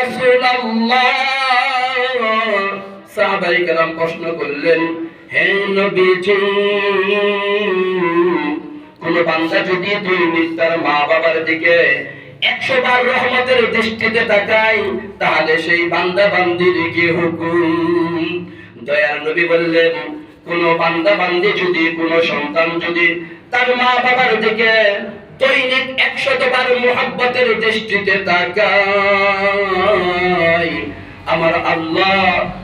রাসূলুল্লাহ, সাহাবায়ে কেরাম প্রশ্ন করলেন, হে নবীজি, কোন বান্দা যদি দৈনিক তার মা বাবার দিকে 100 বার রহমতের দৃষ্টিতে তাকায়, তাহলে সেই বান্দা বান্দির কি হুকুম? দয়ার নবী বললেন, কোন বান্দা বান্দি যদি, কোন সন্তান যদি তার মা বাবার দিকে দৈনিক 100 বার মুহাব্বতের দৃষ্টিতে তাকায়, আমার আল্লাহ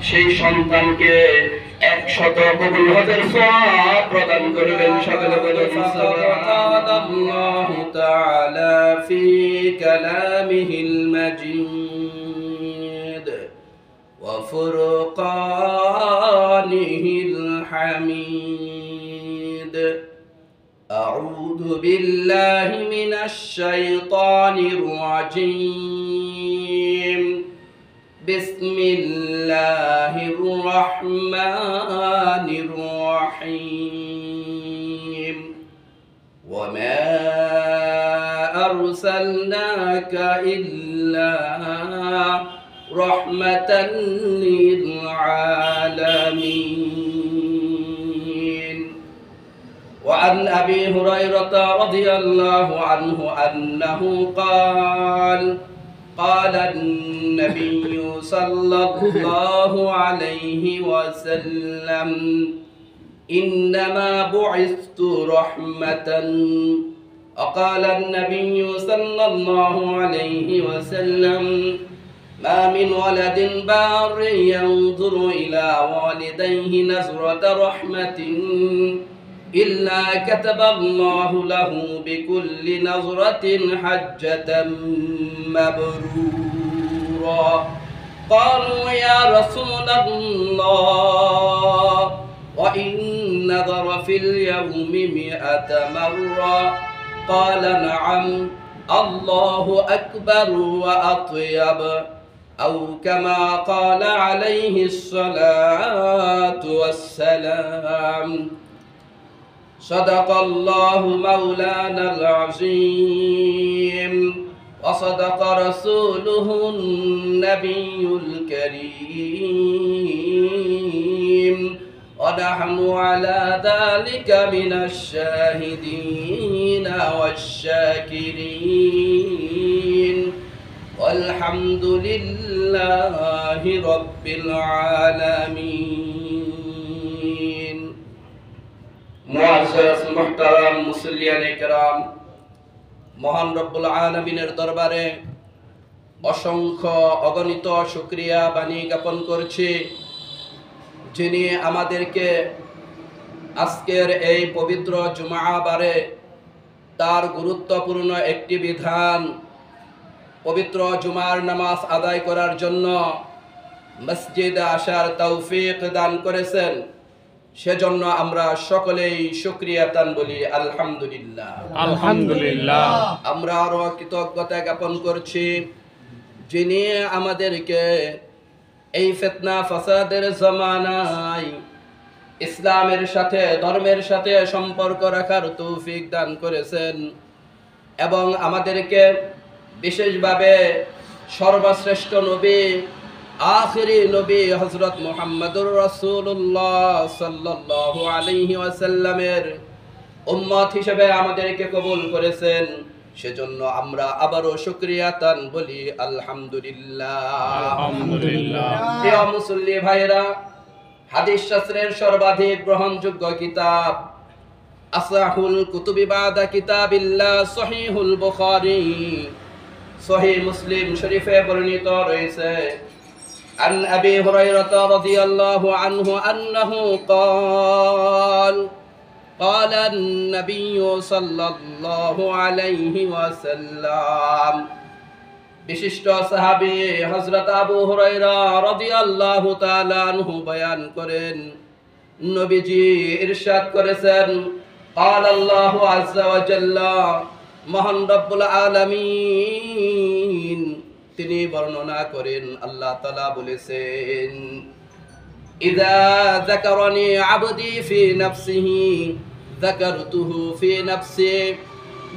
সেই সন্তানকে 100 কবুল হজের সওয়াব প্রদান করবেন। সকলে বলুন সুবহানাল্লাহু তাআলা ফি কালামিহিল মাজিদ ওয়া ফুরকানিহিল হামিদ। আউযু বিল্লাহি মিনাশ শাইতানির রাজীম। বিসমিল্লাহির রহমানির রহিম। ওয়া মা আরসালনাকা ইল্লা রাহমাতান লিল আলামিন। وعن أبي هريرة رضي الله عنه أنه قال قال النبي صلى الله عليه وسلم إنما بعثت رحمة. وقال النبي صلى الله عليه وسلم ما من ولد بار ينظر إلى والديه نظرة رحمة إلا كتب الله له بكل نظرة حجة مبرورا. قالوا يا رسول الله وإن نظر في اليوم 100 مرة؟ قال نعم، الله أكبر وأطيب، أو كما قال عليه الصلاة والسلام. صدق الله مولانا العظيم وصدق رسوله النبي الكريم، ونحن على ذلك من الشاهدين والشاكرين، والحمد لله رب العالمين. মুআজ্জাজ মুহতারাম মুসল্লিয়ানে কেরাম, মহান রব্বুল আলামিনের দরবারে অসংখ্য অগণিত শুকরিয়া বাণী জ্ঞাপন করছি, যিনি আমাদেরকে আজকের এই পবিত্র জুমআবারে তার গুরুত্বপূর্ণ একটি বিধান, পবিত্র জুমার নামাজ আদায় করার জন্য মসজিদে আসার তৌফিক দান করেছেন। সেজন্য আমরা সকলেই শুকরিয়াতান বলি আলহামদুলিল্লাহ। আলহামদুলিল্লাহ। আমরা আরো কৃতজ্ঞতা জ্ঞাপন করছি, যিনি আমাদেরকে এই ফিতনা ফাসাদের জামানায় ইসলামের সাথে, ধর্মের সাথে সম্পর্ক রাখার তৌফিক দান করেছেন এবং আমাদেরকে বিশেষভাবে সর্বশ্রেষ্ঠ নবী, আখিরি নবী হযরত মুহাম্মদুর রাসূলুল্লাহ সাল্লাল্লাহু আলাইহি ওয়াসাল্লামের উম্মত হিসেবে আমাদেরকে কবুল করেছেন। সেজন্য আমরা আবারও শুকরিয়াতান বলি আলহামদুলিল্লাহ। আলহামদুলিল্লাহ। প্রিয় মুসল্লি ভাইরা, হাদিস শাস্ত্রের সর্বাধিক গ্রহণযোগ্য কিতাব আসাহুল কুতুবি বাদা কিতাবিল্লাহ সহিহুল বুখারী, সহিহ মুসলিম শরীফে বর্ণিত রয়েছে عن أبي هريرة رضي الله عنه أنه قال قال النبي صلى الله عليه وسلم. বিশিষ্ট সাহাবী হযরত আবু হুরায়রা রাদিয়াল্লাহু তাআলা আনহু বয়ান করেন, নবীজি ইরশাদ করেছেন, قال الله عز وجل, মহান রব্বুল আলামিন তিনি বর্ণনা করেন, আল্লাহ তাআলা বলেছেন, ইযা যাকারানি আবদি ফি নাফসিহি যাকারতুহু ফি নাফসি।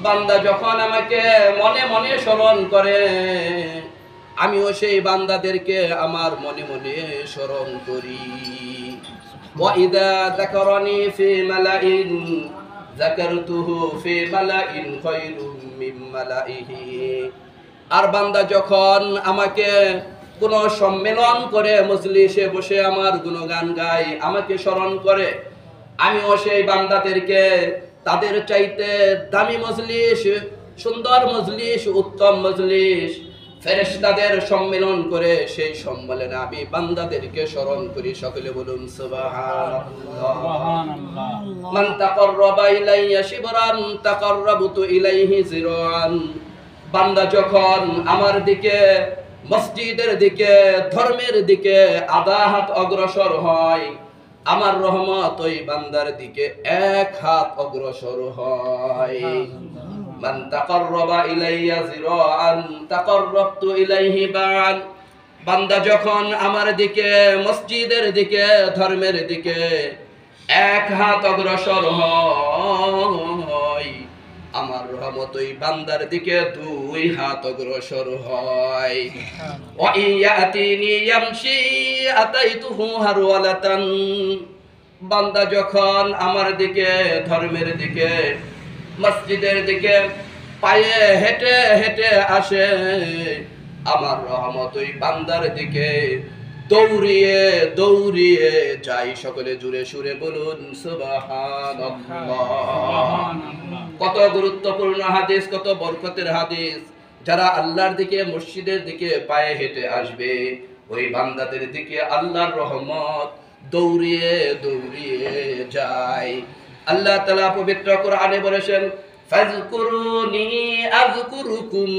বান্দা যখন আমাকে মনে মনে স্মরণ করে, আমিও সেই বান্দাদেরকে আমার মনে মনে স্মরণ করি। وَإِذَا ذَكَرَنِي فِي مَلَإٍ ذَكَرْتُهُ فِي مَلَإٍ خَيْرٍ مِّن مَلَئِهِ। আর বান্দা যখন আমাকে কোন সম্মেলন করে মজলিসে বসে আমার গুণগান গায়, আমাকে স্মরণ করে, আমিও সেই বান্দাদেরকে তাদের চাইতে দামি মজলিস, সুন্দর মজলিস, উত্তম মজলিস, ফেরেশতাদের সম্মেলন করে সেই সম্মেলনে আমি বান্দাদেরকে স্মরণ করি। সকলে বলুন সুবহানাল্লাহ। মান তাকাররাবা ইলাইয়া শিবরান তাকাররাবতু ইলাইহি জিরান। বান্দা যখন আমার দিকে, মসজিদের দিকে, ধর্মের দিকে আধা হাত অগ্রসর হয়, আমার রহমত ওই বান্দার দিকে 1 হাত অগ্রসর হয়। মান তাকাররাবা ইলাইয়া জিরাআন তাকাররাবতু ইলাইহি বা'আন। বান্দা যখন আমার দিকে, মসজিদের দিকে, ধর্মের দিকে 1 হাত অগ্রসর হয়, আমার রহমত ওই বান্দার দিকে 2 হাত অগ্রসর হয়। ওয়া ইয়াতিনি ইয়ামশি আতাইতুহু হারওয়ালাতান। বান্দা যখন আমার দিকে, ধর্মের দিকে, মসজিদের দিকে পায়ে হেঁটে হেঁটে আসে, আমার রহমত ওই বান্দার দিকে দৌড়িয়ে দৌড়িয়ে যাই। সকলে জুড়ে সুরে বলুন সুবহানাল্লাহ। কত গুরুত্বপূর্ণ হাদিস, কত বরকতের হাদিস। যারা আল্লাহর দিকে, মসজিদের দিকে পায়ে হেঁটে আসবে, ওই বান্দাদের দিকে আল্লাহর রহমত দৌড়িয়ে দৌড়িয়ে যায়। আল্লাহ তাআলা পবিত্র কোরআনে বলেছেন, ফাযকুরুনি আযকুরুকুম।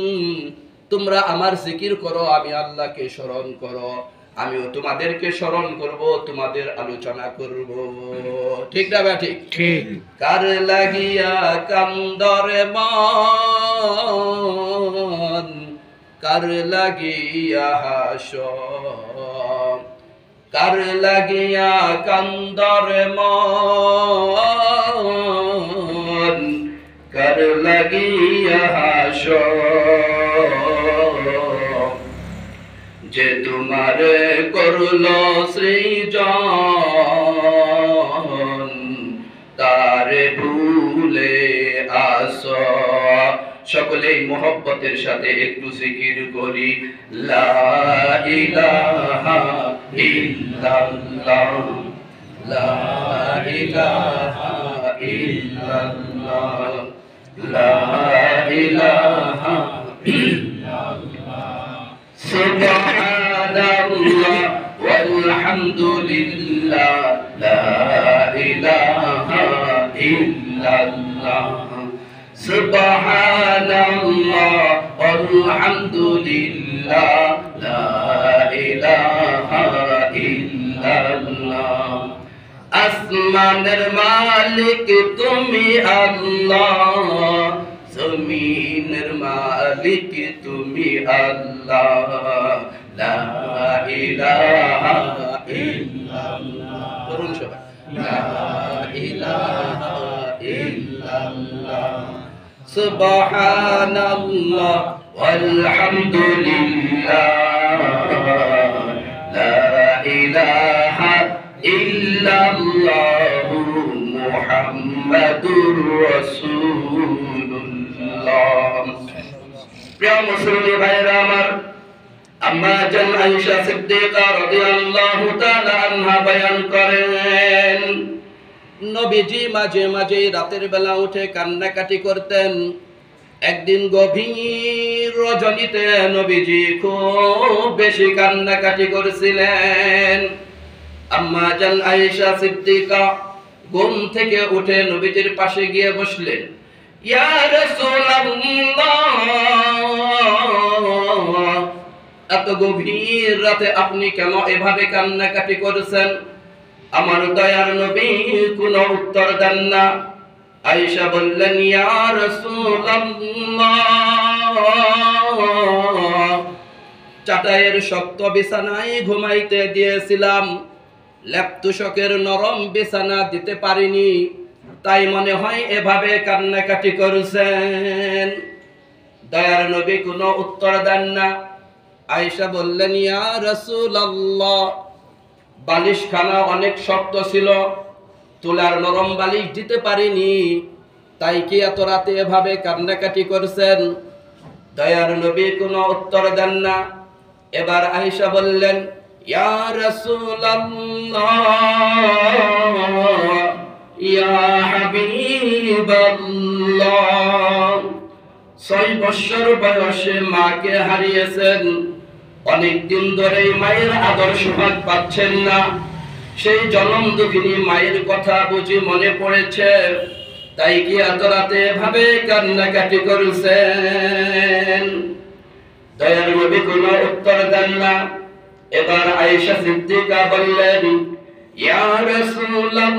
তোমরা আমার জিকির করো, আমি আল্লাহকে স্মরণ করো, আমিও তোমাদেরকে স্মরণ করব, তোমাদের আলোচনা করব। ঠিক না বা ঠিক? ঠিক। কার লাগিয়া কান্দরে মন, কার লাগিয়া হাস, কার লাগিয়া কান্দরে মন, কার লাগিয়া হাস, যে তোমার করলো সৃজন, তারে ভুলে আসো। সকলেই মোহব্বতের সাথে একটু জিকির করি, লা ইলাহা ইল্লাল্লাহ, লা ইলাহা ইল্লাল্লাহ, লা ইলাহা ইল্লাল্লাহ, সুবহানাল্লাহ ওয়ালহামদুলিল্লাহ, লা ইলাহা ইল্লাল্লাহ, সুবহানাল্লাহ ওয়ালহামদুলিল্লাহ, লা ইলাহা ইল্লাল্লাহ। আসমানের মালিক তুমি আল্লাহ, জমিনের মালিক তুমি আল্লাহ, লা ইলাহা ইল্লাল্লাহ। করুন সবাই, লা ইলাহা ইল্লাল্লাহ, সুবহানাল্লাহ ওয়ালহামদুলিল্লাহ, লা ইলাহা ইল্লাল্লাহু মুহাম্মাদুর রাসূলুল্লাহ। প্রিয় মুসলিম ভাইরা আমার, আম্মা জান আয়েশা সিদ্দিকা রাদিয়াল্লাহু তাআলা আনহা বয়ান করেন, নবীজি মাঝে মাঝে রাতের বেলা উঠে কান্নাকাটি করতেন। একদিন গভীর রজনীতে নবীজি খুব বেশি কান্নাকাটি করেছিলেন। আম্মা জান আয়েশা সিদ্দিকা ঘুম থেকে উঠে নবীজির পাশে গিয়ে বসলেন। ইয়া রাসূলুল্লাহ, এত গভীর রাতে আপনি কেন এভাবে কান্নাকাটি করেছেন? আমার দয়ার নবী কোনো উত্তর দেন না। আয়েশা বললেন, ইয়া রাসূলুল্লাহ, চাটাইয়ের শক্ত বিছানায় ঘুমাইতে দিয়েছিলাম, লেপতুশকের নরম বিছানা দিতে পারিনি, তাই মনে হয় এভাবে কান্নাকাটি করেছেন। দয়ার নবী কোনো উত্তর দেন না। আয়েশা বললেন, ইয়া রাসূলুল্লাহ, বালিশখানা অনেক শক্ত ছিল, তুলার নরম বালিশ দিতে পারিনি, তাই কি এত রাতে এভাবে কান্নাকাটি করছেন? দয়ার নবী কোনো উত্তর দেন না। এবার আয়েশা বললেন, ইয়া রাসূলুল্লাহ, ইয়া হাবিবাল্লাহ, 6 বছর বয়সে মাকে হারিয়েছেন, অনেকদিন ধরেই মায়ের আদর সোহাগ পাচ্ছেন না, সেই জনম দুঃখিনী মায়ের কথা বুঝি মনে পড়েছে, তাই কি এত রাতে ভাবে কান্নাকাটি করছেন? দয়ার নবী কোনো উত্তর দেন না। এবার আয়েশা সিদ্দিকা বললেন, ইয়া রাসূলুল্লাহ,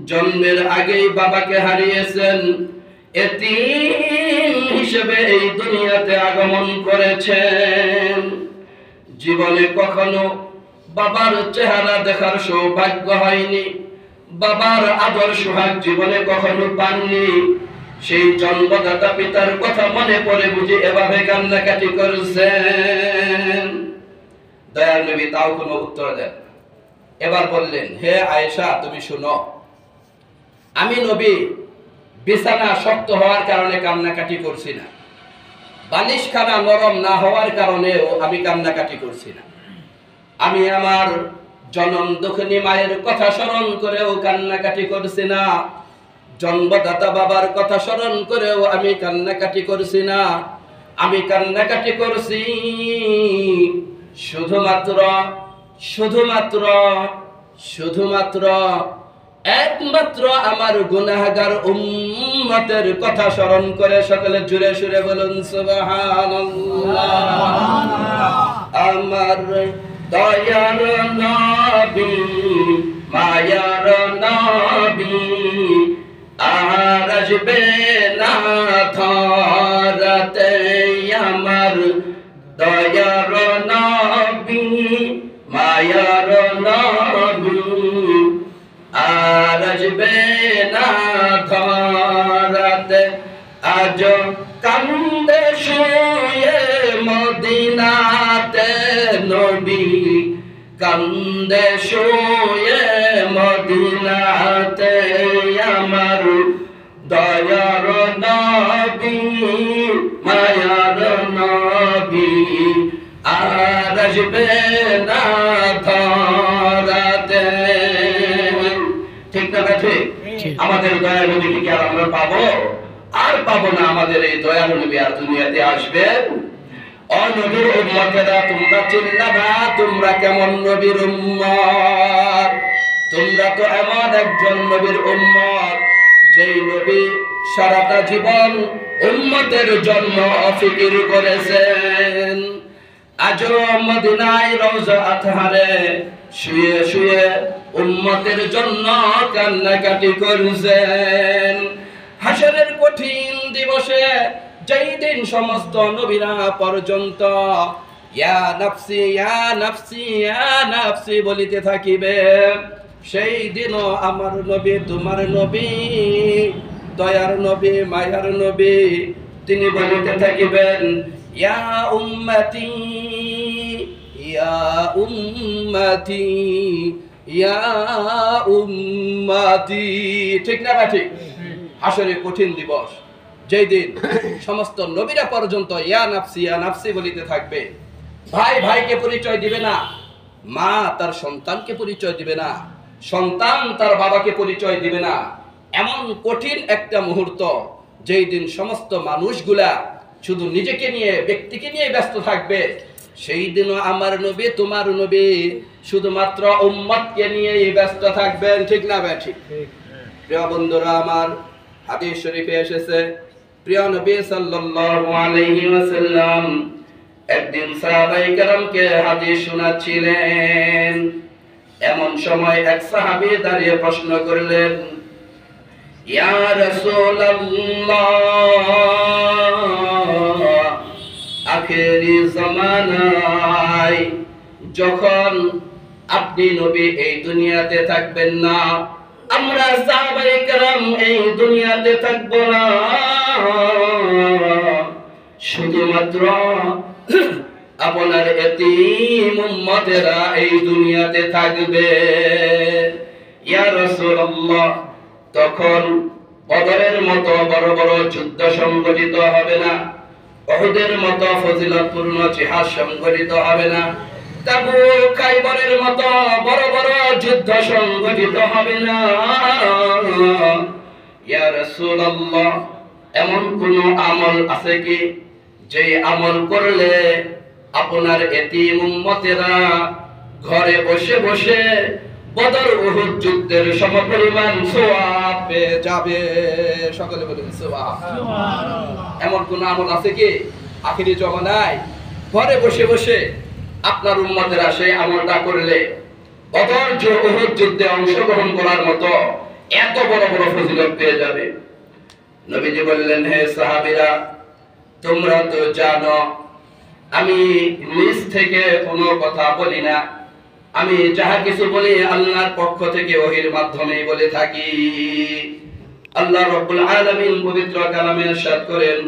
জন্মের আগেই বাবাকে হারিয়েছেন, এতিম হিসেবে এই দুনিয়াতে আগমন করেছেন, জীবনে কখনো বাবার চেহারা দেখার সৌভাগ্য হয়নি, বাবার আদর সোহাগ জীবনে কখনো পাননি, সেই জন্মদাতা পিতার কথা মনে পড়ে বুঝি এভাবে কান্নাকাটি করছেন? দয়ার নবী তাও কোনো উত্তর দেন। এবার বললেন, হে আয়েশা, তুমি শুনো, আমি নবী বিছানা শক্ত হওয়ার কারণে কান্নাকাটি করছি না, বালিশখানা নরম না হওয়ার কারণেও আমি কান্নাকাটি করছি না, আমি আমার জনম দুঃখিনী মায়ের কথা স্মরণ করেও কান্নাকাটি করছি না, জন্মদাতা বাবার কথা স্মরণ করেও আমি কান্নাকাটি করছি না, আমি কান্নাকাটি করছি শুধুমাত্র একমাত্র আমার গুনাহগার উম্মতের কথা স্মরণ করে। সকলে জুড়ে সুরে বলুন সুবহানাল্লাহ। আমার দয়ার নবী, মায়ার নবী, আর আসবে না ধরাতে, আমার দয়ার নবী, মায়ার নবী, আর আসবে না ধরাতে, আজ কান্দে শুয়ে মদিনাতে নবী, কান্দে শুয়ে মদিনাতে, আমার দয়ার নবী, মায়ার নবী, আর আসবে না ধরাতে। ঠিক না ঠিক? আমাদের দয়ার নবীকে কি আর আমরা পাবো? আর পাবো না। আমাদের এই দয়ার নবী আর দুনিয়াতে আসবেন? ও নবীর উম্মতেরা, তোমরা চিল্লাবা, তোমরা কেমন নবীর উম্মত? তোমরা তো এমন একজন নবীর উম্মত, যেই নবী সারাটা জীবন উম্মতের জন্য ফিকির করেছেন। আজও মদিনায় রওজা আতহারে শুয়ে শুয়ে উম্মতের জন্য কান্নাকাটি করছেন। হাসরের কঠিন দিবসে, যেই দিন সমস্ত নবীরা পর্যন্ত ইয়া নাফসি ইয়া নাফসি ইয়া নাফসি বলিতে থাকিবে, সেই দিনও আমার নবী, তোমার নবী, দয়ার নবী, মায়ার নবী, তিনি বলিতে থাকিবেন, ইয়া উম্মতি, ইয়া উম্মতি, ইয়া উম্মতি। ঠিক না ঠিক? হাসরের কঠিন দিবস, যেই দিন সমস্ত নবীরা পর্যন্ত ইয়া নাফসি ইয়া নাফসি বলিতে থাকবে। ভাই ভাইকে পরিচয় দিবে না, মা তার সন্তানকে পরিচয় দিবে না, সন্তান তার বাবাকে পরিচয় দিবে না। এমন কঠিন একটা মুহূর্ত, যেই দিন সমস্ত মানুষগুলা শুধু নিজেকে নিয়ে, ব্যক্তিকে নিয়ে ব্যস্ত থাকবে। সেই দিনও আমার নবী, তোমার নবী শুধুমাত্র উম্মতকে নিয়েই ব্যস্ত থাকবেন। ঠিক না ঠিক? প্রিয় বন্ধুরা আমার, হাদিস শরীফে এসেছে, প্রিয় নবী সাল্লাল্লাহু আলাইহি ওয়াসাল্লাম একদিন সাহাবায়ে কেরামকে হাদিস শোনাচ্ছিলেন। এমন সময় এক সাহাবী দাঁড়িয়ে প্রশ্ন করলেন, ইয়া রাসূলুল্লাহ, আখেরি জামানায় যখন আপনি নবী এই দুনিয়াতে থাকবেন না, আমরা সাহাবায়ে কেরাম এই দুনিয়াতে থাকবো না, শুধুমাত্র আপনার এতিম উম্মতেরা এই দুনিয়াতে থাকবে। ইয়া রাসূলুল্লাহ, তখন বদরের মতো বড় বড় যুদ্ধ সংগঠিত হবে না, উহুদের মতো ফজিলতপূর্ণ জিহাদ সংগঠিত হবে না, তাবুক খাইবরের মতো বড় বড় যুদ্ধ সংগঠিত হবে না। ইয়া রাসূলুল্লাহ, এমন কোন আমল আছে কি যে আমল করলে আপনার এতিম উম্মতেরা ঘরে বসে বসে বদর উহুদ যুদ্ধের সমপরিমাণ সওয়াব পেয়ে যাবে? সকলে বলুন সুবহানাল্লাহ। এমন কোন আমল আছে কি আখিরি জমানায় ঘরে বসে বসে আপনার উম্মতেরা সেই আমলটা করলে বদর উহুদ যুদ্ধে অংশগ্রহণ করার মতো এত বড় বড় ফজিলত পেয়ে যাবে? নবীজি বললেন, হে সাহাবীরা, তোমরা তো জানো আমি নিজ থেকে কোনো কথা বলি না, আমি যাহা কিছু বলি আল্লাহর পক্ষ থেকে ওহীর মাধ্যমে বলে থাকি। আল্লাহ রাব্বুল আলামিন পবিত্র কালামে ইরশাদ করেন,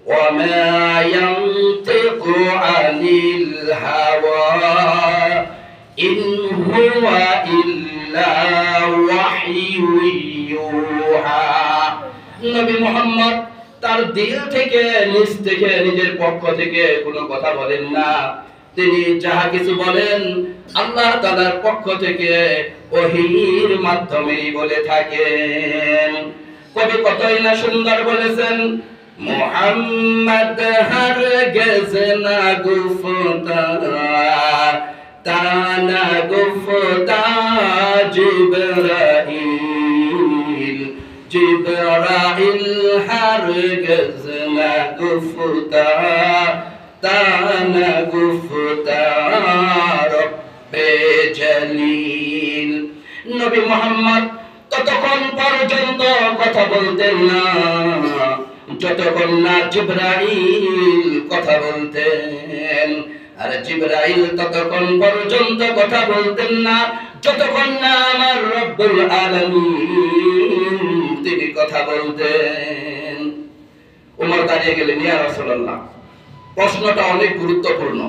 ওয়া মা ইয়ানতিকু আনিল হাওয়া ইন হুয়া ইল্লা ওয়াহয়ু ইউহা। নবী মুহাম্মদ তার দিল থেকে নিজ থেকে নিজের পক্ষ থেকে কোনো কথা বলেন না, তিনি যাহা কিছু বলেন আল্লাহ তাআলার পক্ষ থেকে ওহীর মাধ্যমেই বলে থাকেন। কবি কতই না সুন্দর বলেছেন, মুহাম্মদ হরগিজ না গুফতা তানা গুফতা জিবরাইল, জিবরাইল হরগিজ না গুফতা তানা গুফতা রব্বে জলিল। নবী মুহাম্মদ ততক্ষণ পর্যন্ত কথা বলতেন না যতক্ষণ না জিবরাইল কথা বলতেন, আর জিবরাইল ততক্ষণ পর্যন্ত কথা বলতেন না যতক্ষণ না আমার রব্বুল আলামিন তিনি কথা বলতেন। ওমর দাঁড়িয়ে গেলেন, ইয়া রাসূলুল্লাহ, প্রশ্নটা অনেক গুরুত্বপূর্ণ,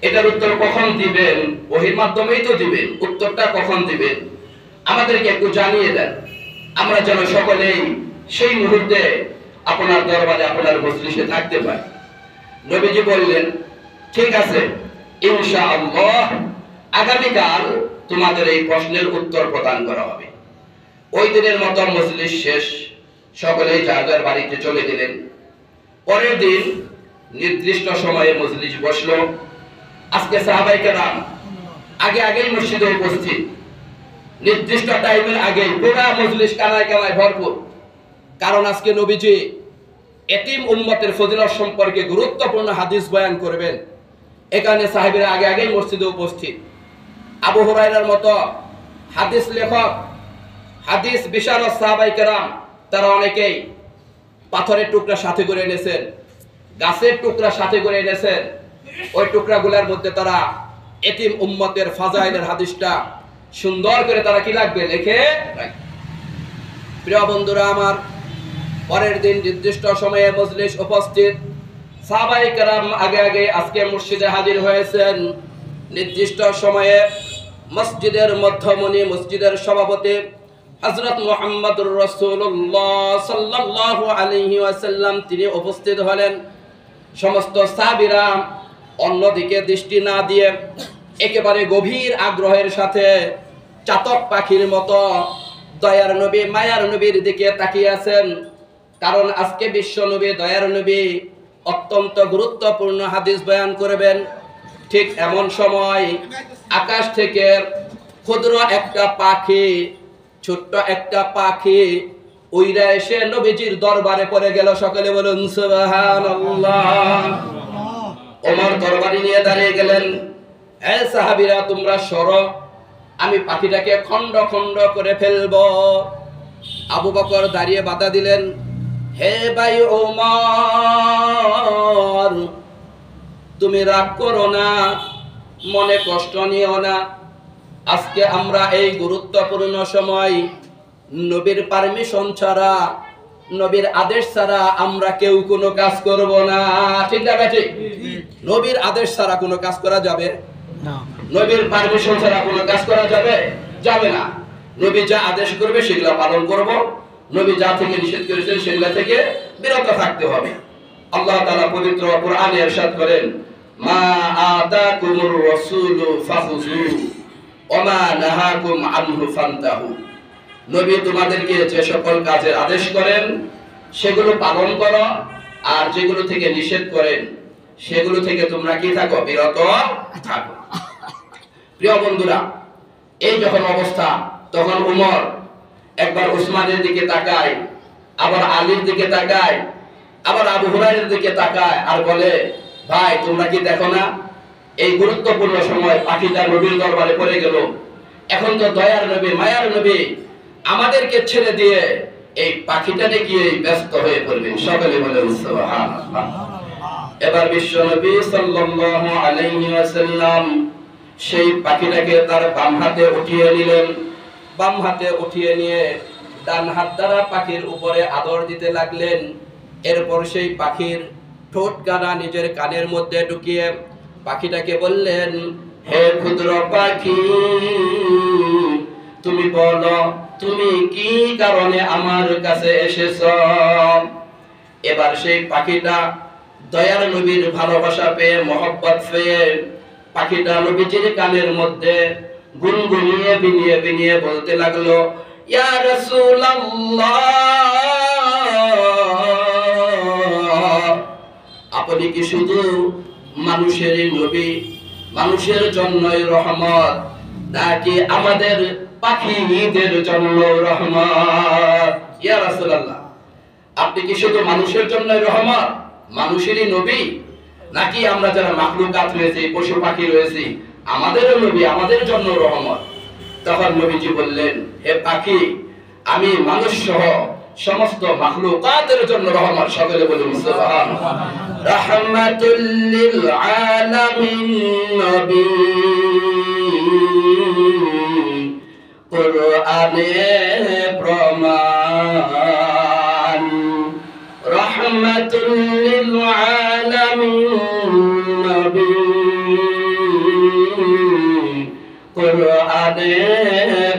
এটার উত্তর কখন দিবেন? ওহীর মাধ্যমেই তো দিবেন, উত্তরটা কখন দিবেন আমাদেরকে একটু জানিয়ে দেন, আমরা যেন সকলেই সেই মুহূর্তে আপনার দরবারে আপনার মজলিসে থাকতে পারি। নবীজি বললেন, ঠিক আছে, ইনশাআল্লাহ আগামীকাল তোমাদের এই প্রশ্নের উত্তর প্রদান করা হবে। ওই দিনের মতো মজলিস শেষ, সকলেই যার যার বাড়িতে চলে গেলেন। পরের দিন নির্দিষ্ট সময়ে মজলিস বসলো। আজকে সাহাবায়ে কেরাম আগেই মসজিদে উপস্থিত, নির্দিষ্ট টাইমের আগে পুরা মজলিস কানায় কানায় ভরপুর। কারণ আজকে নবীজি এতিম উম্মতের ফজিলত সম্পর্কে গুরুত্বপূর্ণ হাদিস বয়ান করবেন। এখানে সাহাবীরা আগেই মসজিদে উপস্থিত। আবু হুরায়রার মতো হাদিস লেখক, হাদিস বিশারদ সাহাবায়ে কেরাম তারা অনেকেই পাথরের টুকরা সাথে করে এনেছেন, গাছের টুকরা সাথে করে এনেছেন। ওই টুকরাগুলোর মধ্যে তারা এতিম উম্মতের ফাজাইলের হাদিসটা সুন্দর করে তারা কি লাগবে লিখে রাখবে। প্রিয় বন্ধুরা আমার, পরের দিন নির্দিষ্ট সময়ে মজলিস উপস্থিত, সাহাবায়ে কেরাম আগে আজকে মসজিদে হাজির হয়েছেন। নির্দিষ্ট সময়ে মসজিদের মধ্যমণি, মসজিদের সভাপতি হযরত মুহাম্মদুর রাসূলুল্লাহ সাল্লাল্লাহু আলাইহি ওয়াসাল্লাম তিনি উপস্থিত হলেন। সমস্ত সাহাবীরা অন্যদিকে দৃষ্টি না দিয়ে একেবারে গভীর আগ্রহের সাথে চাতক পাখির মতো দয়ার নবী, মায়ার নবীর দিকে তাকিয়ে আছেন। কারণ আজকে বিশ্ব নবী, দয়ার নবী অত্যন্ত গুরুত্বপূর্ণ হাদিস বয়ান করবেন। ঠিক এমন সময় আকাশ থেকে ক্ষুদ্র একটা পাখি, ছোট্ট একটা পাখি উইরা এসে নবীজির দরবারে পড়ে গেল। সকলে বলুন সুবহানাল্লাহ। ওমর তরবারি নিয়ে দাঁড়িয়ে গেলেন, হে সাহাবীরা তোমরা সরো, আমি পাখিটাকে খন্ড খন্ড করে ফেলবো। আবু বকর দাঁড়িয়ে বাধা দিলেন, হে ভাই ওমর, তুমি রাগ করো না, মনে কষ্ট নিও না। আজকে আমরা এই গুরুত্বপূর্ণ সময় নবীর পারমিশন ছাড়া, নবীর আদেশ ছাড়া আমরা কেউ কোনো কাজ করব না, ঠিক না ঠিক? নবীর আদেশ ছাড়া কোনো কাজ করা যাবে না। নবীর পারমিশন ছাড়া কোনো কাজ করা যাবে যাবে না। নবী যা আদেশ করবে সেগুলো পালন করব, নবী যা থেকে নিষেধ করেছেন সেগুলো থেকে বিরত থাকতে হবে। আল্লাহ তাআলা পবিত্র কোরআনে ইরশাদ করেন, মা আতাকুমুর রাসূলু ফাখুযু ওয়া মা নাহাকুম আনহু ফান্তাহু। নবী তোমাদেরকে যে সকল কাজের আদেশ করেন সেগুলো পালন করো, আর যেগুলো থেকে নিষেধ করেন সেগুলো থেকে তোমরা কি থাকো? বিরত থাকো। প্রিয় বন্ধুরা, এই যখন অবস্থা, তখন উমর একবার উসমানের দিকে তাকায়, আবার আলীর দিকে তাকায়, আবার আবু হুরায়রার দিকে তাকায় আর বলে, ভাই তোমরা কি দেখো না এই গুরুত্বপূর্ণ সময় পাখিটা নবীর দরবারে পড়ে গেল, এখন তো দয়ার নবী মায়ার নবী আমাদেরকে ছেড়ে দিয়ে এই পাখিটাকে গিয়ে ব্যস্ত হয়ে পড়বেন। সকলে বলেন সুবহানাল্লাহ। এবার বিশ্ব নবী সাল্লাল্লাহু আলাইহি ওয়াসাল্লাম সেই পাখিটাকে তার বাম হাতে উঠিয়ে নিলেন। বাম হাতে উঠিয়ে নিয়ে ডান হাত দ্বারা পাখির উপরে আদর দিতে লাগলেন। এরপর সেই পাখির ঠোঁট কানা নিজের কানের মধ্যে ঢুকিয়ে পাখিটাকে বললেন, হে ক্ষুদ্র পাখি, তুমি বলো তুমি কি কারণে আমার কাছে এসেছো? এবার সেই পাখিটা দয়ার নবীর ভালোবাসা পেয়ে, মহব্বত পেয়ে পাখিটা নবীজির কানের মধ্যে গুনগুনিয়ে বিনিয়ে বিনিয়ে বলতে লাগলো, ইয়া রাসূলুল্লাহ, আপনি কি শুধু মানুষেরই নবী, মানুষের জন্যই রহমত, নাকি আমাদের পাখিদের জন্য রহমত? ইয়া রাসূলুল্লাহ, আপনি কি শুধু মানুষের জন্যই রহমত, মানুষেরই নবী, নাকি আমরা যারা মাখলুকাত রয়েছে, পশু পাখি রয়েছে, আমাদেরও নবী, আমাদের জন্য রহমত? তখন নবীজি বললেন, হে পাখি, আমি মানুষ সহ সমস্ত মাখলুকাতের জন্য রহমত। সকলে বলুন সুবহানাল্লাহ। রাহমাতুল লিল আলামিন নবী, কোরআনে প্রমাণ। রাহমাতুল লিল আলামিন নবী, কোরআনে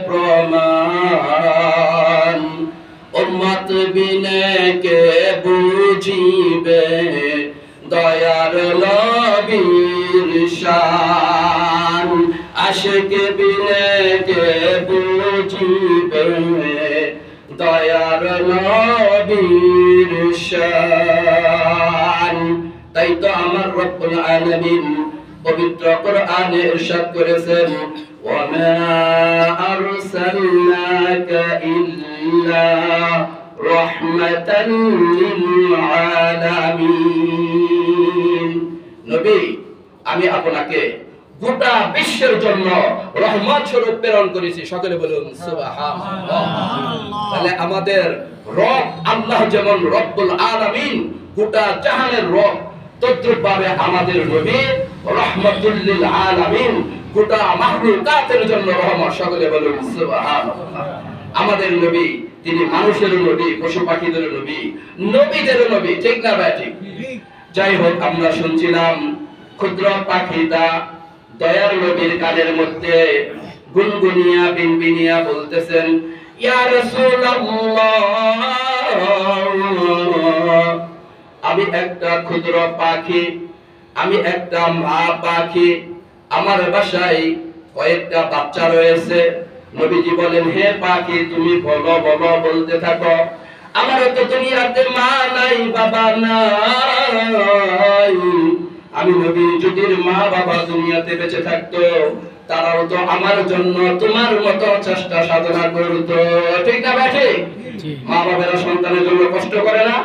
প্রমাণ। উম্মত বিনে কে বুঝিবে দয়ার নবীর শান, আশিক বিনে কে বুঝিবে দয়ার নবীর শান। তাই তো আমার রব্বুল আলামিন পবিত্র কোরআনে ইরশাদ করেছেন, ওয়া মা আরসালনাকা ইল্লা রাহমাতান লিল আলামিন। নবী, আমি আপনাকে গোটা বিশ্বের জন্য রহমত স্বরূপ প্রেরণ করেছি। সকলে বলুন সুবহানাল্লাহ। তাহলে আমাদের রব আল্লাহ যেমন রব্বুল আলামিন, গোটা জাহানের রব, তদ্রূপভাবে আমাদের নবী রাহমাতুল লিল আলামিন, গোটা মাখলুকাতের জন্য রহমত। সকলে বলুন সুবহানাল্লাহ। আমাদের নবী তিনি মানুষের নবী, পশু পাখিদের নবী, নবীদের নবী, ঠিক না ভাই? ঠিক। যাই হোক, আমরা শুনছিলাম ক্ষুদ্র পাখিটা দয়ার নবীর কানের মধ্যে গুনগুনিয়া বিনবিনিয়া বলতেছেন, ইয়া রাসূলুল্লাহ, আমি একটা ক্ষুদ্র পাখি, আমি একটা মা পাখি, আমার বাসায় কয়েকটা বাচ্চা রয়েছে। নবীজি বলেন, হে পাখি, তুমি বলো বলো, বলতে থাকো। আমার তো দুনিয়াতে মা নাই, বাবা নাই। আমি নবী যদির মা বাবা দুনিয়াতে বেঁচে থাকতো, তারাও তো আমার জন্য তোমার মতো চেষ্টা সাধনা করতো, ঠিক না ভাই? ঠিক। মা বাবারা সন্তানের জন্য কষ্ট করে না?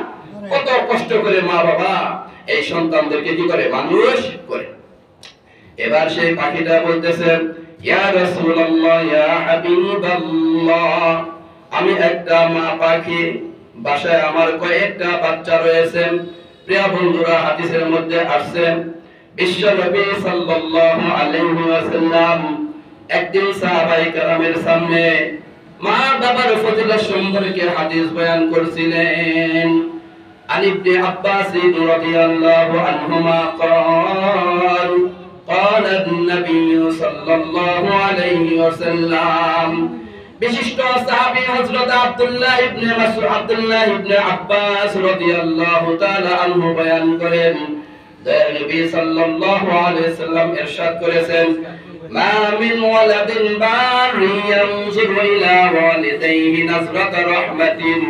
কত কষ্ট করে মা বাবা এই সন্তানদেরকে কি করে? মানুষ করে। এবার সেই পাখিটা বলতেছে, ইয়া রাসূলুল্লাহ, ইয়া হাবিবাল্লাহ, আমি একটা মা পাখি, বাসায় আমার কয়েকটা বাচ্চা রয়েছে। প্রিয় বন্ধুরা, হাদিসের মধ্যে আসছে বিশ্ব নবী সাল্লাল্লাহু আলাইহি ওয়াসাল্লাম একদিন সাহাবায়ে কেরামের সামনে মা বাবার ফজিলত সম্পর্কে হাদিস বয়ান করেছিলেন। আন ইবনে আব্বাস রাদিয়াল্লাহু আনহুমা قال قال النبي صلى الله عليه وسلم বিশিষ্ট সাহাবী হযরত আব্দুল্লাহ ইবনে আব্বাস রাদিয়াল্লাহু তাআলা আনহু বয়ান করেন, দয়ার নবী সাল্লাল্লাহু আলাইহি ওয়াসাল্লাম ইরশাদ করেছেন, মা মিন ওয়ালাদিন বাররিন ইয়ানজুরু ইলা ওয়ালিদাইহি নাজরাতা রাহমাতিন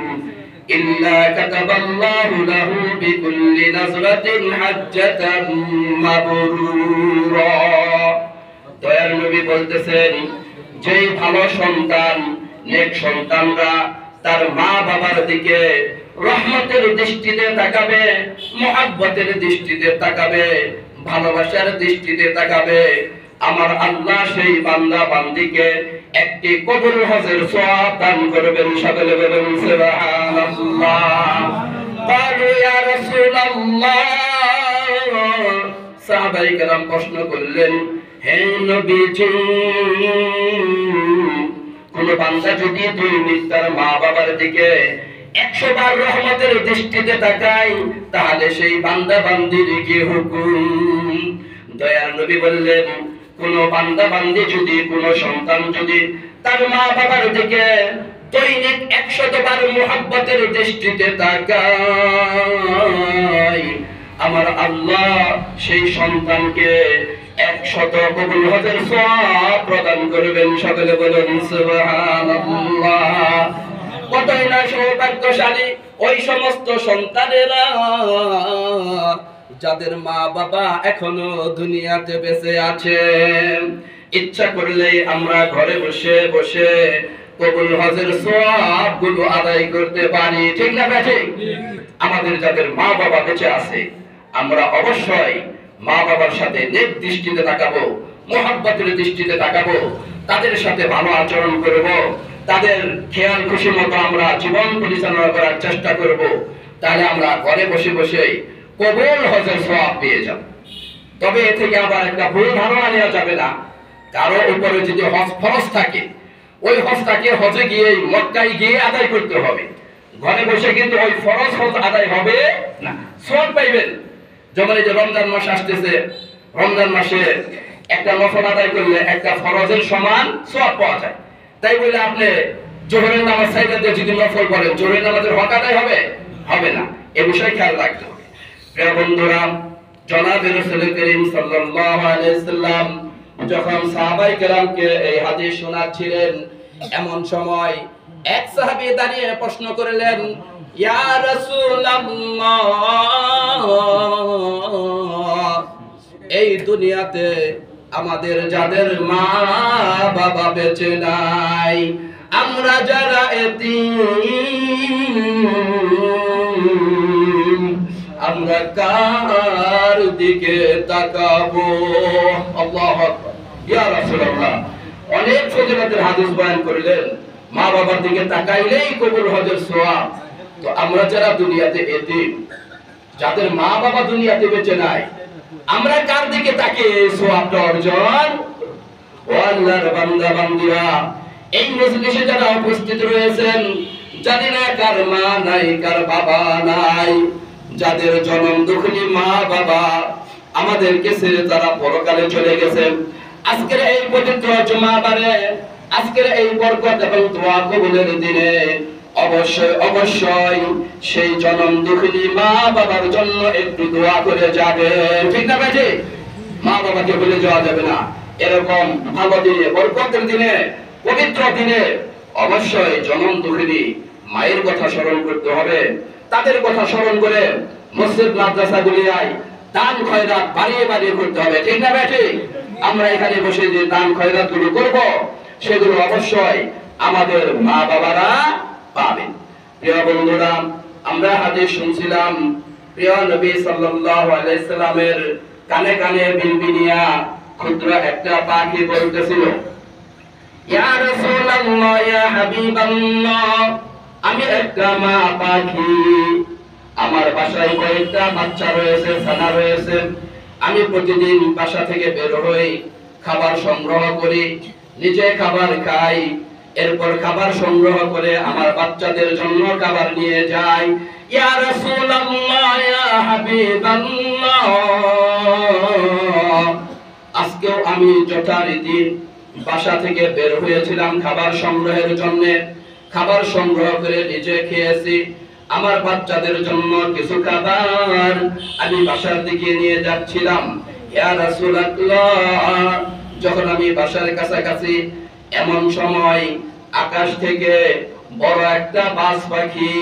ইল্লা কাতাবাল্লাহু লাহু বিকুল্লি নাজরাতিন হাজ্জাতান মাবরুরা। দয়ার নবী বলতেছেন, যেই ভালো সন্তান, নেক সন্তানরা তার মা বাবার দিকে রহমতের দৃষ্টিতে তাকাবে, মুহাব্বতের দৃষ্টিতে তাকাবে, ভালোবাসার দৃষ্টিতে তাকাবে, আমার আল্লাহ সেই বান্দা বান্দিকে একটি কবুল হজের সওয়াব দান করবেন। সকলে বলেন সুবহানাল্লাহ। ক্বালু ইয়া রাসূলুল্লাহ, সাহাবায়ে কেরাম প্রশ্ন করলেন, হে নবীজি, কোন বান্দা যদি দৈনিক তার মা বাবার দিকে 100 বার রহমতের দৃষ্টিতে তাকায়, তাহলে সেই বান্দা বান্দির কি হুকুম? দয়ার নবী বললেন, কোন বান্দা বান্দি যদি, কোন সন্তান যদি তার মা বাবার দিকে দৈনিক 100 বার মুহাব্বতের দৃষ্টিতে তাকায়, আমার আল্লাহ সেই সন্তানকে 100 কবুল হজের সওয়াব প্রদান করবেন। সকলে বলেন সুবহানাল্লাহ। কতই না সৌভাগ্যশালী ওই সমস্ত সন্তানেরা যাদের মা বাবা এখনো দুনিয়াতে বেঁচে আছে। ইচ্ছা করলে আমরা ঘরে বসে বসে কবুল হজের সওয়াব গুলো আদায় করতে পারি, ঠিক না ঠিক? আমাদের যাদের মা বাবা বেঁচে আছে, আমরা অবশ্যই মা বাবার সাথে নেক দৃষ্টিতে তাকাবো, মুহাব্বতের দৃষ্টিতে তাকাবো, তাদের সাথে ভালো আচরণ করব, তাদের খেয়াল খুশি মতো আমরা জীবন পরিচালনা করার চেষ্টা করব। তাহলে আমরা ঘরে বসে বসে কবুল হজের সওয়াব পেয়ে যাব। তবে এ থেকে আবার একটা ভুল ধারণা নেওয়া যাবে না, কারো উপরে যদি হজ ফরজ থাকে, ওই হজটাকে হজে গিয়ে মক্কায় গিয়ে আদায় করতে হবে। ঘরে বসে কিন্তু ওই ফরজ হজ আদায় হবে না, সওয়াব পাইবেন। যেমন এই যে রমজান মাস আসতেছে, রমজান মাসে একটা নফল আদায় করলে একটা ফরজের সমান সওয়াব পাওয়া যায়। তাই বলে আপনি জোহরের নামাজ সাইডাতে যদি নফল পড়েন, জোহরের নামাজের হক আদায় হবে? হবে না। এ বিষয়ে খেয়াল রাখতে হবে। প্রিয় বন্ধুরা, জনাবে রাসূল করিম সাল্লাল্লাহু আলাইহি ওয়াসাল্লাম যখন সাহাবায়ে কেরামকে এই হাদিস শোনাচ্ছিলেন, এমন সময় এক সাহাবী দাঁড়িয়ে প্রশ্ন করলেন, ইয়া রাসূলুল্লাহ, এই দুনিয়াতে আমাদের যাদের মা বাবা বেঁচে নাই, আমরা যারা এতিম, আমরা কার দিকে তাকাবো? আল্লাহু আকবার। ইয়া রাসূলুল্লাহ, অনেক ফজিলতের হাদিস বয়ান করলেন, মা বাবার দিকে তাকাইলেই কবুল হজের সওয়াব। তো আমরা যারা দুনিয়াতে এতিম, যাদের মা বাবা দুনিয়াতে বেঁচে নাই, আমরা কার দিকে তাকিয়ে এই সওয়াবটা অর্জন? ও আল্লাহর বান্দা বান্দিরা, এই মজলিসে যারা উপস্থিত রয়েছেন, যাদের কার মা নাই, কার বাবা নাই, যাদের জনম দুঃখী মা বাবা আমাদেরকে ছেড়ে তারা পরকালে চলে গেছেন, আজকের এই পবিত্র জুমাবারে, আজকের এই বরকত এবং দোয়া কবুলের দিনে অবশ্যই অবশ্যই সেই জনম দুঃখী মা বাবার জন্য একটু দোয়া করে যাবেন, ঠিক না ভাই? মা বাবাকে ভুলে যাওয়া যাবে না। এরকম ভালো দিনে, বরকতের দিনে, পবিত্র দিনে অবশ্যই জনম দুঃখিনী মায়ের কথা স্মরণ করতে হবে। তাদের কথা স্মরণ করে মসজিদ মাদ্রাসাগুলিয়ায় দান খয়রাত বাড়িয়ে বাড়িয়ে করতে হবে, ঠিক না ভাই? আমরা এখানে বসে যে দান খয়রাত গুলো করবো, সেগুলো অবশ্যই আমাদের মা বাবারা পাবেন। প্রিয় বন্ধুরা, আমরা হাদিস শুনছিলাম, প্রিয় নবী সাল্লাল্লাহু আলাইহি সাল্লামের কানে কানে বিনবিনিয়া ক্ষুদ্র একটা পাখি বলতেছিল, ইয়া রাসূলুল্লাহ, ইয়া হাবিবাল্লাহ, আমি একটা মা পাখি, আমার বাসায় কয়েকটা বাচ্চা রয়েছে, ছানা রয়েছে। আমি প্রতিদিন বাসা থেকে বের হই, খাবার সংগ্রহ করি, নিজে খাবার খাই, এরপর খাবার সংগ্রহ করে আমার বাচ্চাদের জন্য খাবার নিয়ে যাই। ইয়া রাসূলুল্লাহ, ইয়া হাবিবাল্লাহ, আজকেও আমি যথারীতি বাসা থেকে বের হয়েছিলাম খাবার সংগ্রহের জন্য। খাবার সংগ্রহ করে নিজে খেয়েছি, আমার বাচ্চাদের জন্য কিছু খাবার আমি বাসার দিকে নিয়ে যাচ্ছিলাম। ইয়া রাসূলুল্লাহ, যখন আমি বাসার কাছাকাছি এমন সময় আকাশ থেকে বড় একটা বাজ পাখি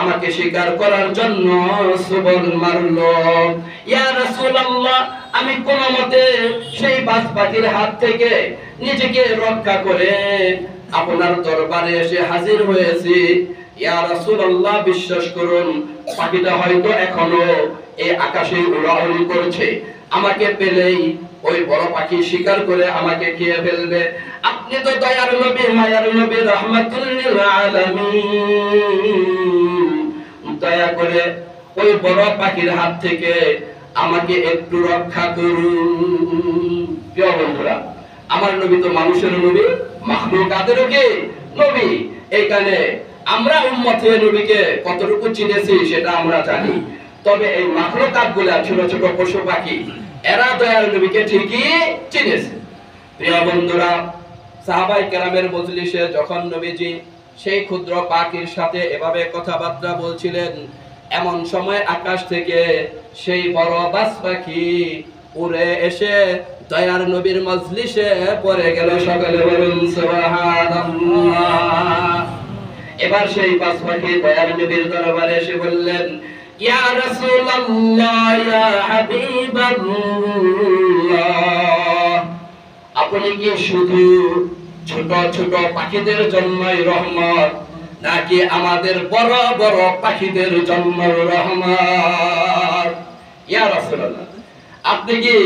আমাকে শিকার করার জন্য সুবল মারলো। ইয়া রাসূলুল্লাহ, আমি কোন মতে সেই বাজ পাখির হাত থেকে নিজেকে রক্ষা করে আপনার দরবারে এসে হাজির হয়েছি। ইয়া রাসূলুল্লাহ, বিশ্বাস করুন, পাখিটা হয়তো এখনো এই আকাশে উড়াউড়ি করছে। আমাকে পেলেই ওই বড় পাখি শিকার করে আমাকে খেয়ে ফেলবে। আপনি তো দয়ার নবী, মায়ার নবী, রাহমাতুল লিল আলামিন, দয়া করে ওই বড় পাখির হাত থেকে আমাকে একটু রক্ষা করুন। প্রিয় বন্ধুরা, আমার নবী তো মানুষের নবী, মাখলুকাতেরও কি নবী। এইখানে আমরা উম্মতে নবীকে কতটুকু চিনেছি সেটা আমরা জানি, তবে এই মাখলুকাতগুলা ছোট ছোট পশু পাখি এরা দয়ার নবীকে ঠিকই চিনেছে। প্রিয় বন্ধুরা, সাহাবায়ে কেরামের মজলিসে যখন নবীজি সেই ক্ষুদ্র পাখির সাথে এভাবে কথাবার্তা বলছিলেন, এমন সময় আকাশ থেকে সেই বড় বাজ পাখি উড়ে এসে দয়ার নবীর মজলিসে পড়ে গেল। সকলে বলুন সুবহানাল্লাহ। এবার সেই বাজ পাখি দয়ার নবীর দরবারে এসে বললেন, ইয়া রাসূলুল্লাহ, ইয়া হাবিবাল্লাহ, আপনি কি শুধু ছোট ছোট পাখিদের জন্যই রহমত, নাকি আমাদের বড় বড় পাখিদের জন্য রহমত? ইয়া রাসূলুল্লাহ, আপনি কি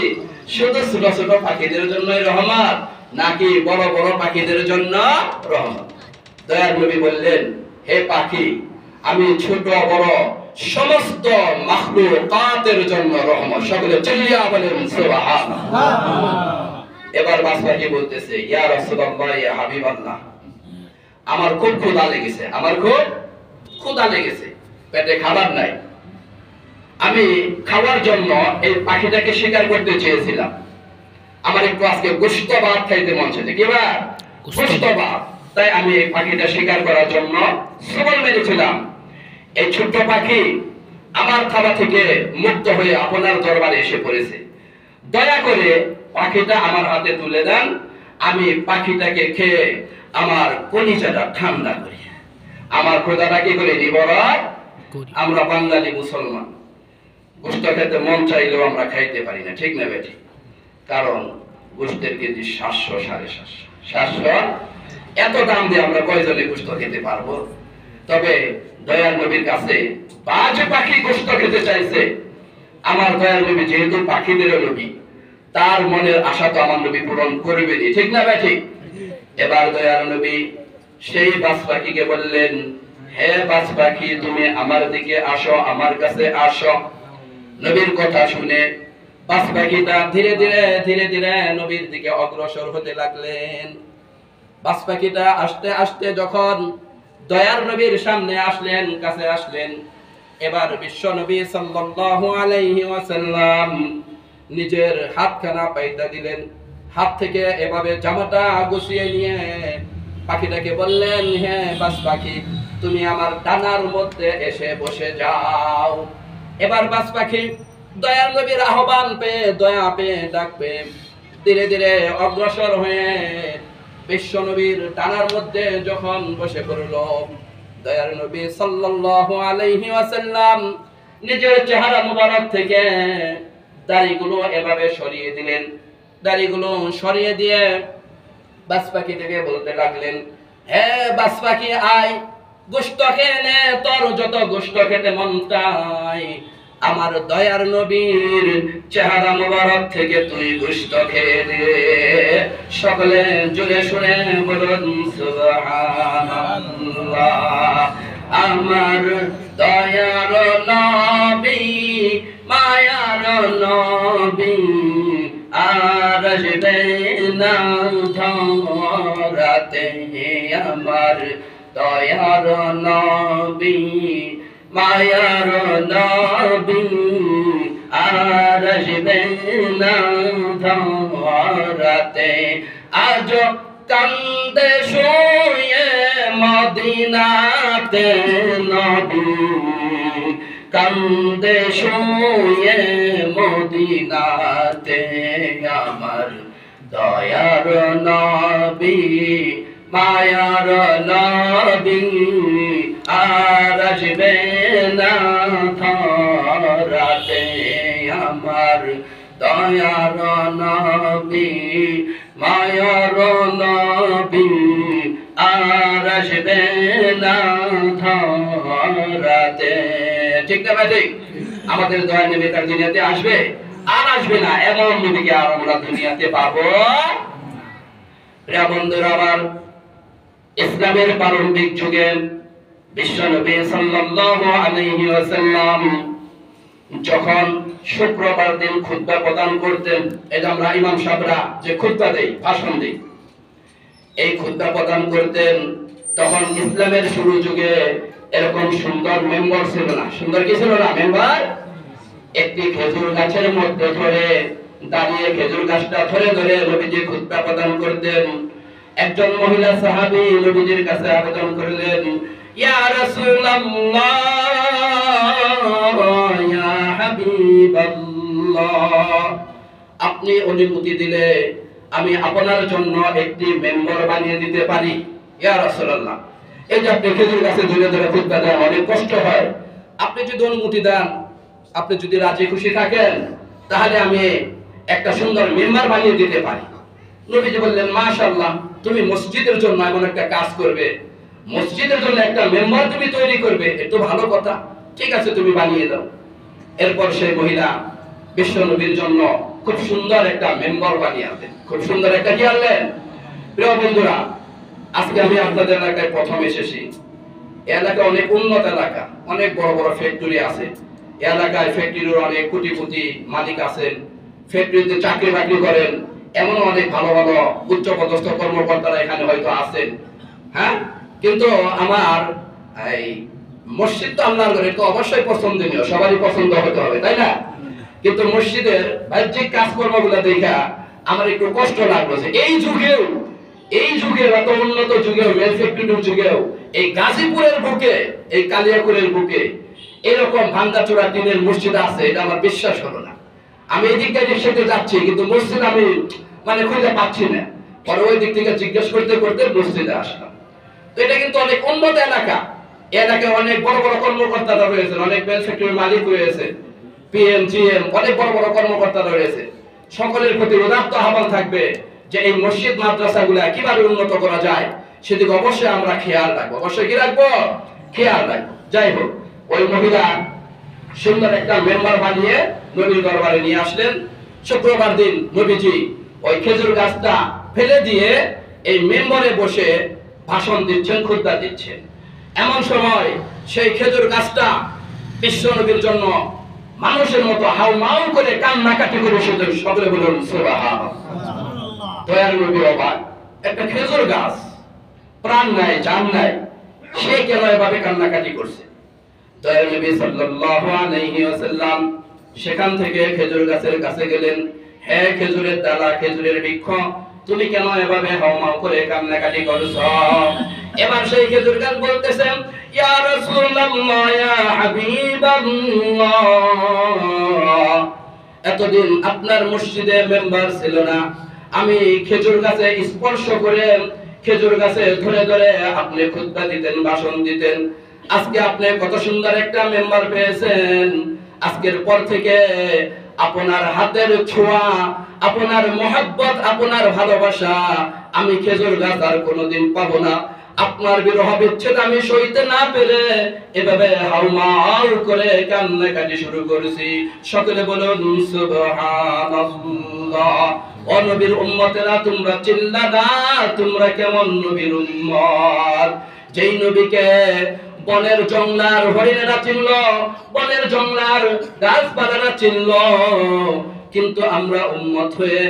শুধু ছোট ছোট পাখিদের জন্যই রহমত, নাকি বড় বড় পাখিদের জন্য রহমত? দয়ার নবী বললেন, হে পাখি, আমি ছোট বড় সমস্ত মাখলুকাতের জন্য রহমত। সকলে চিল্লিয়া বলেন সুবহানাল্লাহ। এবার বাজ পাখি বলতেছে, ইয়া রাসূলুল্লাহ, ইয়া হাবিবাল্লাহ, আমার খুব ক্ষুধা লেগেছে, আমার খুব ক্ষুধা লেগেছে, পেটে খাবার নাই। আমি খাওয়ার জন্য এই পাখিটাকে শিকার করতে চেয়েছিলাম। আমার একটু আজকে গোশত ভাত খাইতে মন চাইছে। কি ভাত? গোশত ভাত। তাই আমি এই পাখিটা শিকার করার জন্য সবল মেরেছিলাম। এই ছোট্ট পাখি আমার থাবা থেকে মুক্ত হয়ে আপনার দরবারে এসে পড়েছে। দয়া করে পাখিটা আমার হাতে তুলে দেন, আমি পাখিটাকে খেয়ে আমার কলিজাটা ঠান্ডা করি। আমার খোদাটা কি করে নিবরাত? আমরা বাঙালি মুসলমান, গোশত খেতে মন চাইলেও আমরা খাইতে পারি না, ঠিক না বেটি? কারণ গোশতের কেজি 700 750 700, এত দাম দিয়ে আমরা কয়জনে গোশত খেতে পারবো? তবে দয়ার নবীর কাছে বাজ পাখি গোশত খেতে চাইছে। আমার দয়ার নবী যেহেতু পাখিদের নবী, তার মনের আশা তো আমার নবী পূরণ করবেনই, ঠিক না বেটি? এবার দয়ার নবী সেই বাজ পাখিকে বললেন, হে বাজ পাখি, তুমি আমার দিকে আসো, আমার কাছে আসো। নবীর কথা শুনে বাজ পাখিটা ধীরে ধীরে ধীরে ধীরে নবীর দিকে অগ্রসর হতে লাগলেন। বাজ পাখিটা আস্তে আস্তে যখন দয়ার নবীর সামনে আসলেন, কাছে আসলেন, এবার বিশ্ব নবী সাল্লাল্লাহু আলাইহি ওয়াসাল্লাম নিজের হাতখানা পাইতা দিলেন। হাত থেকে এভাবে জামাটা গুছিয়ে নিয়ে পাখিটাকে বললেন, হে বাজ পাখি, তুমি আমার ডানার মধ্যে এসে বসে যাও। এবার বাজ পাখি দয়ার নবীর আহ্বান পেয়ে, দয়া পেয়ে, ডাক পেয়ে ধীরে ধীরে অগ্রসর হয়ে বিশ্ব নবীর ডানার মধ্যে যখন বসে পড়ল, দয়ার নবী সাল্লাল্লাহু আলাইহি ওয়াসাল্লাম নিজের চেহারা মুবারক থেকে দাড়িগুলো এভাবে সরিয়ে দিলেন। দাড়িগুলো সরিয়ে দিয়ে বাজ পাখিটাকে বলতে লাগলেন, হে বাজ পাখি, আয়, গোশত খেয়ে নে, তোর যত গোশত খেতে মন চায়, আমার দয়ার নবীর চেহারা মুবারক থেকে তুই গোশত খেয়ে নে। সকলে জুড়ে শুনে বলুন সুবহানাল্লাহ। আমার দয়ার নবী, মায়ার নবী, আর আসবে না ধরাতে আমার দয়ার নবী মায়ার নবী আর আসবে না ধরাতে আজ কান্দে শুয়ে মদিনাতে নবী কান্দে শুয়ে মদিনাতে আমার দয়ার নবী মায়ার নবী আর আসবে না ধরাতে আমার দয়ার নবী মায়ার নবী আর আসবে না ধরাতে। ঠিক না ভাই? ঠিক। আমাদের দয়া নবী তার দুনিয়াতে আসবে আর আসবে না, এমন নবীকে আর আমরা দুনিয়াতে পাবো। প্রিয় বন্ধুরা আমার, ইসলামের প্রারম্ভিক যুগে বিশ্বনবী সাল্লাল্লাহু আলাইহি ওয়াসাল্লাম যখন শুক্রবার দিন খুতবা প্রদান করতেন, এটা আমরা ইমাম সাহেবরা যে খুতবা দেই, ভাষণ দেই, এই খুতবা প্রদান করতেন, তখন ইসলামের শুরু যুগে এরকম সুন্দর মেম্বার ছিল না। সুন্দর কি ছিল না মেম্বার? একটি খেজুর গাছের মধ্যে ধরে দাঁড়িয়ে খেজুর গাছটা ধরে ধরে নবীজি খুতবা প্রদান করতেন। একজন মহিলা সাহাবী নবীজির কাছে আবেদন করলেন, ইয়া রাসূলুল্লাহ ইয়া হাবিবাল্লাহ, আপনি অনুমতি দিলে আমি আপনার জন্য একটি মেম্বার বানিয়ে দিতে পারি। ইয়া রাসূলুল্লাহ, এই যে আপনি খেজুর গাছে ধরে ধরে খুতবা দেন, অনেক কষ্ট হয়, আপনি যদি অনুমতি দেন, আপনি যদি রাজি খুশি থাকেন, তাহলে আমি একটা সুন্দর মেম্বার বানিয়ে দিতে পারি। নবীজি বললেন, মাশাআল্লাহ, তুমি মসজিদের জন্য এমন একটা কাজ করবে, মসজিদের জন্য একটা মেম্বার তুমি তৈরি করবে, এটা ভালো কথা, ঠিক আছে তুমি বানিয়ে দাও। এরপর সেই মহিলা বিশ্ব নবীর জন্য খুব সুন্দর একটা মেম্বার বানিয়ে আনলেন, খুব সুন্দর একটা কি আনলেন। প্রিয় বন্ধুরা, আজকে আমি আপনাদের এলাকায় প্রথম এসেছি। এই এলাকা অনেক উন্নত এলাকা, অনেক বড় বড় ফ্যাক্টরি আছে। এই এলাকায় ফ্যাক্টরির অনেক কোটি কোটি মালিক আছেন, ফ্যাক্টরিতে চাকরি বাকরি করেন, এমন অনেক ভালো ভালো উচ্চপদস্থ কর্মকর্তারা এখানে হয়তো আছেন। হ্যাঁ, কিন্তু আমার এই মসজিদ তো আল্লাহর ঘর, এটা অবশ্যই পছন্দনীয়, সবারই পছন্দ হতে হবে, তাই না? কিন্তু মসজিদের বাহ্যিক কাজকর্মগুলো দেখা আমার একটু কষ্ট লাগলো যে এই যুগেও এত উন্নত যুগেও, ম্যানুফ্যাকচারিং যুগেও এই গাজীপুরের বুকে, এই কালিয়াকুরের বুকে এরকম ভাঙ্গাচোরা টিনের মসজিদ আছে, এটা আমার বিশ্বাস হলো না। আমি এই দিকটা রিক্সাতে যাচ্ছি, কিন্তু মসজিদ আমি খুঁজে পাচ্ছি না। পরে ওই দিক থেকে জিজ্ঞেস করতে করতে মসজিদে আসলাম। তো এটা কিন্তু অনেক উন্নত এলাকা, এই এলাকায় অনেক বড় বড় কর্মকর্তারা রয়েছেন, অনেক ম্যানুফ্যাকচারিং মালিক রয়েছে, পিএম জিএম, অনেক বড় বড় কর্মকর্তারা রয়েছে। সকলের প্রতি উদাত্ত আহ্বান থাকবে যে এই মসজিদ মাদ্রাসাগুলা কিভাবে উন্নত করা যায়, সেদিকে অবশ্যই আমরা খেয়াল রাখবো। অবশ্যই কি রাখবো? খেয়াল রাখবো। যাই হোক, ওই মহিলা সুন্দর একটা মেম্বার বানিয়ে নবীর দরবারে নিয়ে আসলেন। শুক্রবার দিন নবীজি ওই খেজুর গাছটা ফেলে দিয়ে এই মেম্বারে বসে ভাষণ দিচ্ছেন, খুতবা দিচ্ছেন। এমন সময় সেই খেজুর গাছটা বিশ্ব নবীর জন্য মানুষের মতো হাউমাউ করে কান্নাকাটি করে শুধু সকলে বলুন সুবহানাল্লাহ। দয়ার নবী অবাক, একটা খেজুর গাছ, প্রাণ নাই, জান নাই, সে কেন এভাবে কান্নাকাটি করছে? দয়ার নবী সাল্লাল্লাহু আলাইহি ওয়াসাল্লাম সেখান থেকে খেজুর গাছের কাছে গেলেন। হে খেজুরের ডালা, খেজুরের বৃক্ষ, তুমি কেন এভাবে হাউমাউ করে কান্নাকাটি করছো? এবার সেই খেজুর গাছ বলতেছেন, ইয়া রাসূলুল্লাহ ইয়া হাবিবাল্লাহ, এতদিন আপনার মসজিদে মেম্বার ছিল না, আমি খেজুর গাছে স্পর্শ করে, খেজুর গাছে ধরে ধরে আপনি খুতবা দিতেন, ভাষণ দিতেন। আজকে আপনি কত সুন্দর একটা মেম্বার পেয়েছেন। আজকের পর থেকে আপনার হাতের ছোঁয়া, আপনার মহব্বত, আপনার ভালোবাসা আমি খেজুর গাছ আর কোনোদিন পাবো না। আপনার বিরহ বিচ্ছেদ আমি সইতে না পেরে এভাবে হাউমাউ করে কান্নাকাটি শুরু করেছি। সকলে বলুন সুবহানাল্লাহ। ও নবীর উম্মতেরা, তোমরা চিল্লা না, তোমরা কেমন নবীর উম্মত? যেই নবীকে বনের জঙ্গলার হরিণেরা চিনল, বনের জঙ্গলার গাছপালারা চিনল, কিন্তু আমরা উম্মত হয়ে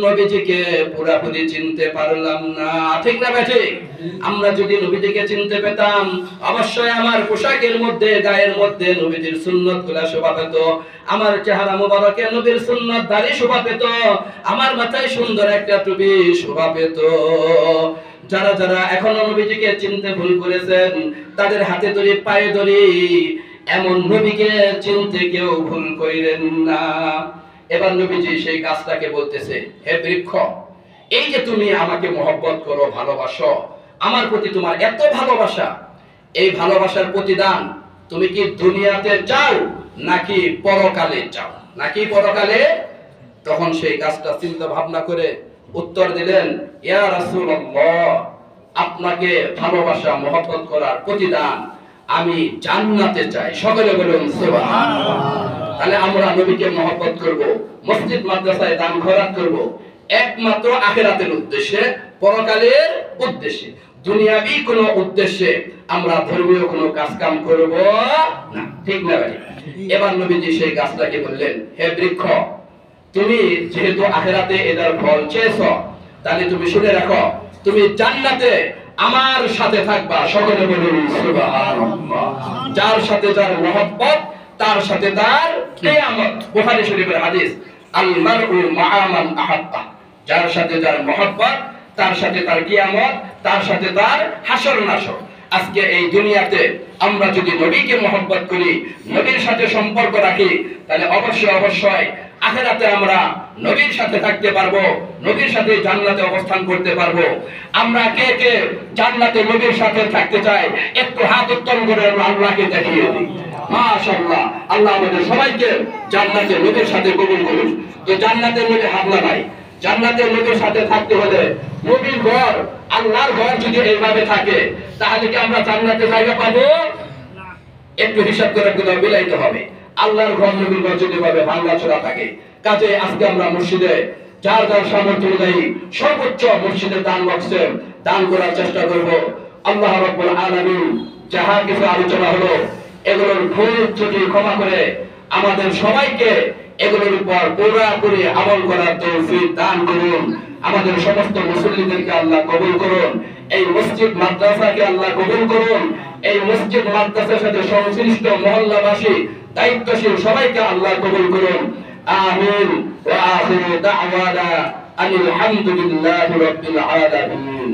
নবীজিকে পুরোপুরি চিনতে পারলাম না। ঠিক না ঠিক? আমরা যদি নবীজিকে চিনতে পেতাম, অবশ্যই আমার পোশাকের মধ্যে, গায়ের মধ্যে নবীজির সুন্নতগুলো শোভা পেত, আমার চেহারা মোবারকে নবীর সুন্নত দাড়ি শোভা পেত, আমার মাথায় সুন্দর একটা টুপি শোভা পেত। যারা যারা এখনো নবীজিকে চিনতে ভুল করেছেন, তাদের হাতে ধরে পায়ে ধরে এমন নবীকে চিনতে কেউ ভুল কইরেন না। এবার নবীজি সেই গাছটাকে বলতেছে, হে বৃক্ষ, এই যে তুমি আমাকে মহব্বত করো, ভালোবাসো, আমার প্রতি তোমার এত ভালোবাসা, এই ভালোবাসার প্রতিদান তুমি কি দুনিয়াতে চাও নাকি পরকালে চাও? নাকি পরকালে? তখন সেই গাছটা চিন্তা ভাবনা করে উত্তর দিলেন, ইয়া রাসূলুল্লাহ, আপনাকে ভালোবাসা মহব্বত করার প্রতিদান আমি জান্নাতে চাই। সকলে বলুন সুবহানাল্লাহ। তাহলে আমরা নবীকে মহব্বত করব, মসজিদ মাদ্রাসায় দান খয়রাত করব একমাত্র আখিরাতের উদ্দেশ্যে, পরকালের উদ্দেশ্যে। দুনিয়াবি কোনো উদ্দেশ্যে আমরা ধর্মীয় কোনো কাজ কাম করব না। ঠিক না ভাই? এবার নবীজি সেই গাছটাকে বললেন, হে বৃক্ষ, তুমি যেহেতু আখিরাতে এটার ফল চেয়েছো, তাহলে তুমি শুনে রাখো, তুমি জান্নাতে আমার সাথে থাকবা। সকলে বলুন সুবহানাল্লাহ। যার সাথে যার মহব্বত, তার সাথে তার কিয়ামত। বুখারী শরীফের হাদিস, আল মারউ মা'a মান আহাব্বা। যার সাথে যার মহব্বত, তার সাথে তার কিয়ামত, তার সাথে তার হাসর নাসর। আজকে এই দুনিয়াতে আমরা যদি নবীকে মহব্বত করি, নবীর সাথে সম্পর্ক রাখি, তাহলে অবশ্যই অবশ্যই আখিরাতে আমরা নবীর সাথে থাকতে পারবো, নবীর সাথে জান্নাতে অবস্থান করতে পারবো। আমরা কে কে জান্নাতে নবীর সাথে থাকতে চাই, একটু হাত উত্তোলন করে আল্লাহকে দেখিয়ে দিই। মাশাআল্লাহ, আল্লাহ আমাদের সবাইকে জান্নাতে নবীর সাথে কবুল করুন। তো জান্নাতে নবী হাবলা নাই, জান্নাতের নবীর সাথে থাকতে হলে নবীর ঘর, আল্লাহর ঘর যদি এইভাবে থাকে, তাহলে কি আমরা জান্নাতে জায়গা পাবো? একটু হিসাব করে বিলাইতে হবে। আল্লাহর ঘর, নবীর ঘর যদি ভাবে ভাঙাচোরা থাকে, কাজে আজকে আমরা মসজিদে যার যার সামর্থ্য অনুযায়ী সর্বোচ্চ মসজিদের দান বক্সে দান করার চেষ্টা করব। আল্লাহ রাব্বুল আলামিন যাহা কিছু আলোচনা হলো, এগুলোর ভুল ত্রুটি ক্ষমা করে আমাদের সবাইকে এগুলোর উপর পুরোপুরি আমল করার তৌফিক দান করুন। আমাদের সমস্ত মুসল্লিদেরকে আল্লাহ কবুল করুন। এই মসজিদ মাদ্রাসাকে আল্লাহ কবুল করুন। এই মসজিদ মাদ্রাসার সাথে সংশ্লিষ্ট মহল্লাবাসী, দায়িত্বশীল সবাইকে আল্লাহ কবুল করুন। আমিন। ওয়া আখিরু দাওয়ানা আনিল হামদুলিল্লাহি রাব্বিল আলামিন।